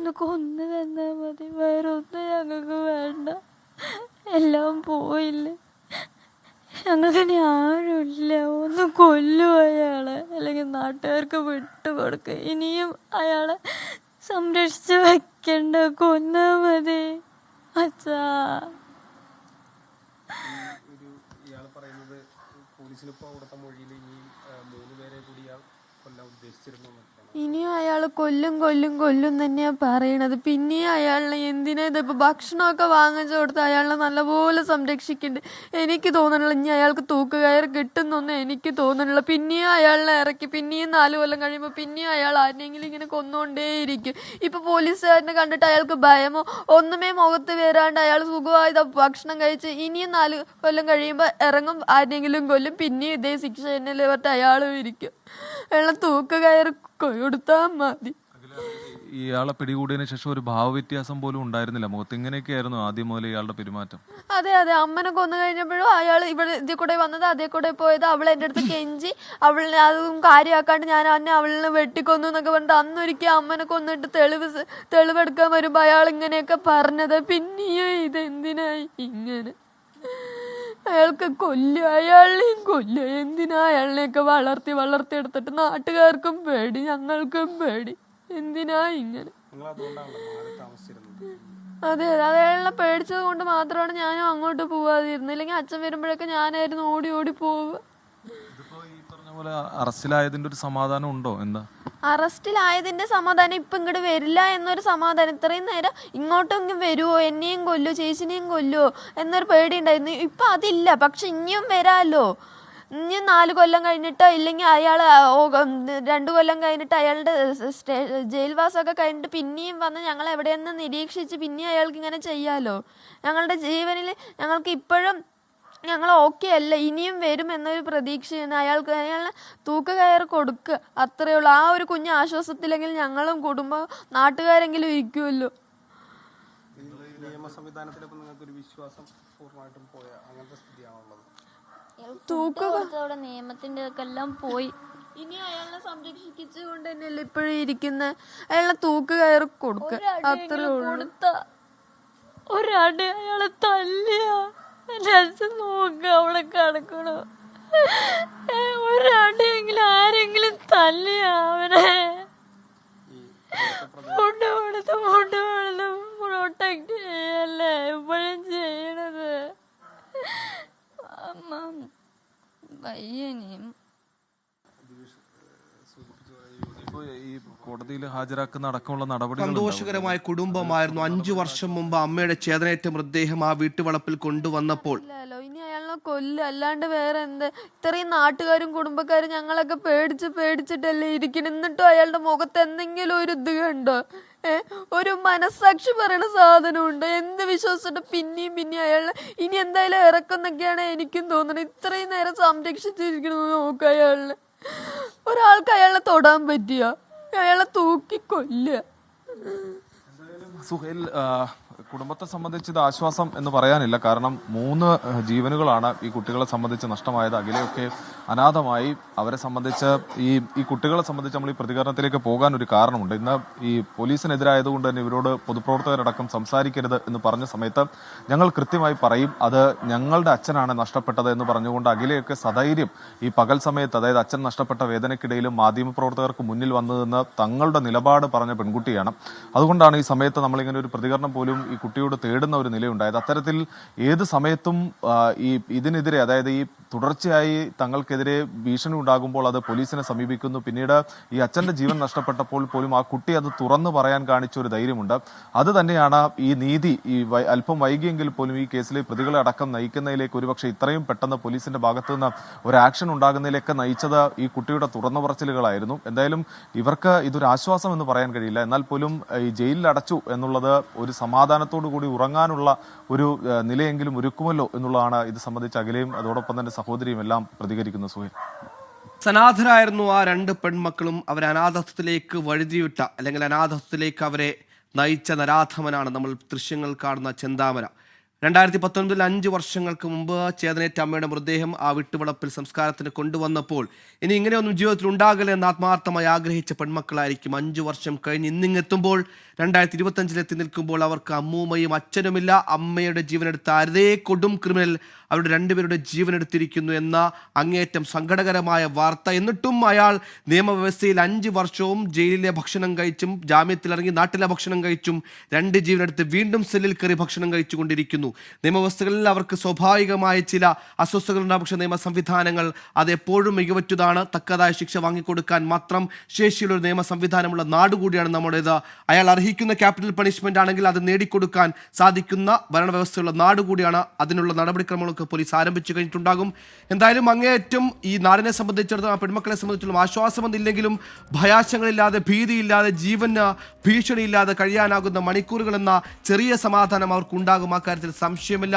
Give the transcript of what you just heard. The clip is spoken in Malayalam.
ഒന്ന് കൊന്നു തന്നാൽ മതി, വേറെ ഒന്നും ഞങ്ങൾക്ക് വേണ്ട. എല്ലാം പോയില്ലേ, ഞങ്ങൾക്കിനി ആരുമില്ല. ഒന്ന് കൊല്ലും അയാളെ, അല്ലെങ്കിൽ നാട്ടുകാർക്ക് വിട്ടുകൊടുക്കുക. ഇനിയും അയാളെ സംരക്ഷിച്ച് വെക്കണ്ട, കൊന്നാ മതി അച്ഛാ. ഇനിയും അയാൾ കൊല്ലും കൊല്ലും കൊല്ലും തന്നെയാ പറയണത്. പിന്നെയും അയാളിനെ എന്തിനാ ഇതിപ്പോ ഭക്ഷണമൊക്കെ വാങ്ങിച്ചു കൊടുത്ത് അയാളിനെ നല്ലപോലെ സംരക്ഷിക്കുന്നുണ്ട്. എനിക്ക് തോന്നണില്ല ഇനി അയാൾക്ക് തൂക്കുകയർ കിട്ടുന്നൊന്നും എനിക്ക് തോന്നണില്ല. പിന്നെയും അയാളിനെ ഇറക്കി പിന്നെയും 4 കൊല്ലം കഴിയുമ്പോൾ പിന്നെയും അയാൾ ആരെങ്കിലും ഇങ്ങനെ കൊന്നുകൊണ്ടേയിരിക്കും. ഇപ്പൊ പോലീസുകാരനെ കണ്ടിട്ട് അയാൾക്ക് ഭയമോ ഒന്നുമേ മുഖത്ത് വരാണ്ട് അയാൾ സുഖമായി ഭക്ഷണം കഴിച്ച് ഇനിയും 4 കൊല്ലം കഴിയുമ്പോൾ ഇറങ്ങും, ആരെങ്കിലും കൊല്ലും, പിന്നെയും ഇതേ ശിക്ഷ തന്നെ പറഞ്ഞിട്ട് അയാളും ഇരിക്കും. അയാളെ തൂക്കുകയർ കൊടുത്താ മതി. ഇയാളെ പിടികൂടിയതിനു ശേഷം ഒരു ഭാവവ്യത്യാസം പോലും ഉണ്ടായിരുന്നില്ല മുഖത്ത്. ഇങ്ങനെയൊക്കെയായിരുന്നു ആദ്യം മുതൽ ഇയാളുടെ പെരുമാറ്റം. അതെ, അമ്മനെ കൊന്നു കഴിഞ്ഞപ്പോഴും അയാൾ ഇവിടെ ഇതിൽ കൂടെ വന്നത്, അതേ കൂടെ പോയത്. അവൾ എൻ്റെ അടുത്ത് കെഞ്ചി അവളിനെ അതും കാര്യമാക്കാണ്ട് ഞാൻ അന്നെ അവളിനെ വെട്ടിക്കൊന്നു എന്നൊക്കെ പറഞ്ഞിട്ട് അന്നൊരിക്കൽ അമ്മനെ കൊന്നിട്ട് തെളിവെടുക്കാൻ വരുമ്പോൾ അയാൾ ഇങ്ങനെയൊക്കെ പറഞ്ഞത്. പിന്നെയും ഇതെന്തിനായി ഇങ്ങനെ? അയാൾക്ക് അയാളെയും കൊല്ലുക. എന്തിനാ അയാളിനെയൊക്കെ വളർത്തി എടുത്തിട്ട് നാട്ടുകാർക്കും പേടി, ഞങ്ങൾക്കും പേടി. എന്തിനാ ഇങ്ങനെ? അതെ, അയാളെ പേടിച്ചത് കൊണ്ട് മാത്രമാണ് ഞാനും അങ്ങോട്ട് പോവാതിരുന്നത്. ഇല്ലെങ്കിൽ അച്ഛൻ വരുമ്പോഴൊക്കെ ഞാനായിരുന്നു ഓടി ഓടി പോവുക. അറസ്റ്റിലായതിന്റെ ഒരു സമാധാനം ഉണ്ടോ? എന്താ അറസ്റ്റിലായതിന്റെ സമാധാനം? ഇപ്പം ഇങ്ങോട്ട് വരില്ല എന്നൊരു സമാധാനം. ഇത്രയും നേരം ഇങ്ങോട്ടെങ്കിലും വരുമോ, എന്നെയും കൊല്ലുമോ, ചേച്ചിനെയും കൊല്ലുമോ എന്നൊരു പേടി ഉണ്ടായിരുന്നു. ഇപ്പം അതില്ല. പക്ഷെ ഇനിയും വരാമല്ലോ. ഇനി 4 കൊല്ലം കഴിഞ്ഞിട്ടോ ഇല്ലെങ്കിൽ അയാൾ 2 കൊല്ലം കഴിഞ്ഞിട്ട് അയാളുടെ ജയിൽവാസമൊക്കെ കഴിഞ്ഞിട്ട് പിന്നെയും വന്ന് ഞങ്ങൾ എവിടെയെന്ന് നിരീക്ഷിച്ച് പിന്നെയും അയാൾക്ക് ഇങ്ങനെ ചെയ്യാമല്ലോ. ഞങ്ങളുടെ ജീവനിൽ ഞങ്ങൾക്ക് ഇപ്പോഴും ഞങ്ങൾ ഓക്കെ അല്ല, ഇനിയും വരും എന്നൊരു പ്രതീക്ഷയാണ്. അയാളെ തൂക്കുകയർ കൊടുക്കുക, അത്രയേ ഉള്ളൂ. ആ ഒരു കുഞ്ഞ് ആശ്വാസത്തിലെങ്കിൽ ഞങ്ങളും കുടുംബം നാട്ടുകാരെങ്കിലും ഇരിക്കുമല്ലോ. നിയമത്തിന്റെ ഒക്കെ എല്ലാം പോയി. ഇനി അയാളെ സംരക്ഷിച്ചുകൊണ്ട് തന്നെയല്ലേ ഇപ്പോഴും ഇരിക്കുന്നത്. അയാളെ തൂക്കുകയർ കൊടുക്കുക, അത്രേ ഉള്ളൂ. ഒരടി അയാളെ തല്ലിയ നോക്കുക, അവിടെ കിടക്കണോ. ഒരടിയെങ്കിലും ആരെങ്കിലും തല്ലിയ അവനെ ഫുഡ് കൊടുത്ത് പ്രൊട്ടക്ട് ചെയ്യല്ലേ എപ്പോഴും ചെയ്യണത്. അമ്മ പയ്യനെയും ഈ കോടതിയിൽ ഹാജരാക്കുന്ന അടക്കമുള്ള നടപടികൾ സന്തോഷകരമായ കുടുംബമായിരുന്നു. 5 വർഷം മുമ്പ് അമ്മയുടെ ചേതനയേറ്റ മൃതദേഹം ആ വീട്ടുവളപ്പിൽ കൊണ്ടുവന്നപ്പോൾ ഇനി അയാളെ കൊല്ല്, അല്ലാണ്ട് വേറെ എന്ത്? ഇത്രയും നാട്ടുകാരും കുടുംബക്കാരും ഞങ്ങളൊക്കെ പേടിച്ചിട്ടല്ലേ ഇരിക്കണം. എന്നിട്ടും അയാളുടെ മുഖത്ത് എന്തെങ്കിലും ഒരു ഇത് കണ്ടോ? ഒരു മനസ്സാക്ഷി പറയണ സാധനമുണ്ട്. എന്ത് വിശ്വസിച്ചിട്ട് പിന്നെയും അയാളെ ഇനി എന്തായാലും ഇറക്കുന്നൊക്കെയാണ് എനിക്കും തോന്നുന്നത്. ഇത്രയും നേരം സംരക്ഷിച്ചിരിക്കണമെന്ന് നോക്കുക. അയാളിനെ ഒരാൾക്ക് അയാളെ തൊടാൻ പറ്റിയ അയാളെ തൂക്കി കൊല്ലുക. സുഹേൽ, കുടുംബത്തെ സംബന്ധിച്ച് ഇത് ആശ്വാസം എന്ന് പറയാനില്ല. കാരണം 3 ജീവനുകളാണ് ഈ കുട്ടികളെ സംബന്ധിച്ച് നഷ്ടമായത്. അഖിലയൊക്കെ അനാഥമായി. അവരെ സംബന്ധിച്ച് ഈ കുട്ടികളെ സംബന്ധിച്ച് നമ്മൾ ഈ പ്രതികരണത്തിലേക്ക് പോകാൻ ഒരു കാരണമുണ്ട്. ഇന്ന് ഈ പോലീസിനെതിരായതുകൊണ്ട് തന്നെ ഇവരോട് പൊതുപ്രവർത്തകരടക്കം സംസാരിക്കരുത് എന്ന് പറഞ്ഞ സമയത്ത് ഞങ്ങൾ കൃത്യമായി പറയും, അത് ഞങ്ങളുടെ അച്ഛനാണ് നഷ്ടപ്പെട്ടത് എന്ന് പറഞ്ഞുകൊണ്ട് അഖിലയൊക്കെ സധൈര്യം ഈ പകൽ സമയത്ത്, അതായത് അച്ഛൻ നഷ്ടപ്പെട്ട വേദനയ്ക്കിടയിലും മാധ്യമപ്രവർത്തകർക്ക് മുന്നിൽ വന്നതെന്ന് തങ്ങളുടെ നിലപാട് പറഞ്ഞ പെൺകുട്ടിയാണ്. അതുകൊണ്ടാണ് ഈ സമയത്ത് നമ്മളിങ്ങനെ ഒരു പ്രതികരണം പോലും ഈ കുട്ടിയോട് തേടുന്ന ഒരു നിലയുണ്ടായത്. അത്തരത്തിൽ ഏത് സമയത്തും ഇതിനെതിരെ, അതായത് ഈ തുടർച്ചയായി തങ്ങൾക്കെതിരെ ഭീഷണി ഉണ്ടാകുമ്പോൾ അത് പോലീസിനെ സമീപിക്കുന്നു. പിന്നീട് ഈ അച്ഛന്റെ ജീവൻ നഷ്ടപ്പെട്ടപ്പോൾ പോലും ആ കുട്ടി അത് തുറന്നു പറയാൻ കാണിച്ച ഒരു ധൈര്യമുണ്ട്. അത് തന്നെയാണ് ഈ നീതി അല്പം വൈകിയെങ്കിൽ പോലും ഈ കേസിലെ പ്രതികളെ അടക്കം നയിക്കുന്നതിലേക്ക്, ഒരുപക്ഷെ ഇത്രയും പെട്ടെന്ന് പോലീസിന്റെ ഭാഗത്തു നിന്ന് ഒരു ആക്ഷൻ ഉണ്ടാകുന്നതിലേക്ക് നയിച്ചത് ഈ കുട്ടിയുടെ തുറന്നു പറച്ചിലുകളായിരുന്നു. എന്തായാലും ഇവർക്ക് ഇതൊരു ആശ്വാസം എന്ന് പറയാൻ കഴിയില്ല. എന്നാൽ പോലും ഈ ജയിലിൽ അടച്ചു എന്നുള്ളത് ഒരു സമാധാനത്തോടു കൂടി ഉറങ്ങാനുള്ള ഒരു നിലയെങ്കിലും ഒരുക്കുമല്ലോ എന്നുള്ളതാണ് ഇത് സംബന്ധിച്ച് അഖിലയും അതോടൊപ്പം തന്നെ സഹോദരിയും എല്ലാം പ്രതികരിക്കുന്നു. സുഹേൽ, സനാഥരായിരുന്നു ആ 2 പെൺമക്കളും. അവരെ അനാഥത്വത്തിലേക്ക് വഴുതിവിട്ട, അല്ലെങ്കിൽ അനാഥത്വത്തിലേക്ക് അവരെ നയിച്ച നരാധമനാണ് നമ്മൾ ദൃശ്യങ്ങൾ കാണുന്ന ചെന്താമര. 2019 5 വർഷങ്ങൾക്ക് മുമ്പ് ചേതനേറ്റ അമ്മയുടെ മൃതദേഹം ആ വിട്ടുവളപ്പിൽ സംസ്കാരത്തിന് കൊണ്ടുവന്നപ്പോൾ ഇനി ഇങ്ങനെയൊന്നും ജീവിതത്തിൽ ഉണ്ടാകില്ല എന്ന് ആത്മാർത്ഥമായി ആഗ്രഹിച്ച പെൺമക്കളായിരിക്കും 5 വർഷം കഴിഞ്ഞ് ഇന്നിങ്ങെത്തുമ്പോൾ 2025 എത്തി നിൽക്കുമ്പോൾ അവർക്ക് അമ്മൂമ്മയും അച്ഛനുമില്ല. അമ്മയുടെ ജീവനെടുത്ത അതേ കൊടും ക്രിമിനൽ അവരുടെ രണ്ടുപേരുടെ ജീവനെടുത്തിരിക്കുന്നു എന്ന അങ്ങേയറ്റം സങ്കടകരമായ വാർത്ത. എന്നിട്ടും അയാൾ നിയമവ്യവസ്ഥയിൽ 5 വർഷവും ജയിലിലെ ഭക്ഷണം കഴിച്ചും ജാമ്യത്തിലിറങ്ങി നാട്ടിലെ ഭക്ഷണം കഴിച്ചും 2 ജീവനെടുത്ത് വീണ്ടും സെല്ലിൽ കയറി ഭക്ഷണം കഴിച്ചുകൊണ്ടിരിക്കുന്നു. നിയമവ്യവസ്ഥകളിൽ അവർക്ക് സ്വാഭാവികമായ ചില അസ്വസ്ഥതകളുണ്ടാകും. പക്ഷേ നിയമ സംവിധാനങ്ങൾ അത് എപ്പോഴും മികവറ്റതാണ്. തക്കതായ ശിക്ഷ വാങ്ങിക്കൊടുക്കാൻ മാത്രം ശേഷിയുള്ള ഒരു നിയമ സംവിധാനമുള്ള നാടുകൂടിയാണ് നമ്മുടേത്. അയാൾ അർഹിക്കുന്ന ക്യാപിറ്റൽ പണിഷ്മെന്റ് ആണെങ്കിൽ അത് നേടിക്കൊടുക്കാൻ സാധിക്കുന്ന ഭരണവ്യവസ്ഥയുള്ള നാടുകൂടിയാണ്. അതിനുള്ള നടപടിക്രമങ്ങളൊക്കെ പോലീസ് ആരംഭിച്ചു കഴിഞ്ഞിട്ടുണ്ടാകും. എന്തായാലും അങ്ങേയറ്റം ഈ നാടിനെ സംബന്ധിച്ചിടത്തോളം പെൺമക്കളെ സംബന്ധിച്ചിടത്തോളം ആശ്വാസമെന്നില്ലെങ്കിലും ഭയാശങ്ങളില്ലാതെ ഭീതിയില്ലാതെ ജീവന് ഭീഷണിയില്ലാതെ കഴിയാനാകുന്ന മണിക്കൂറുകൾ എന്ന ചെറിയ സമാധാനം അവർക്കുണ്ടാകും. ആ കാര്യത്തിൽ സംശയമില്ല.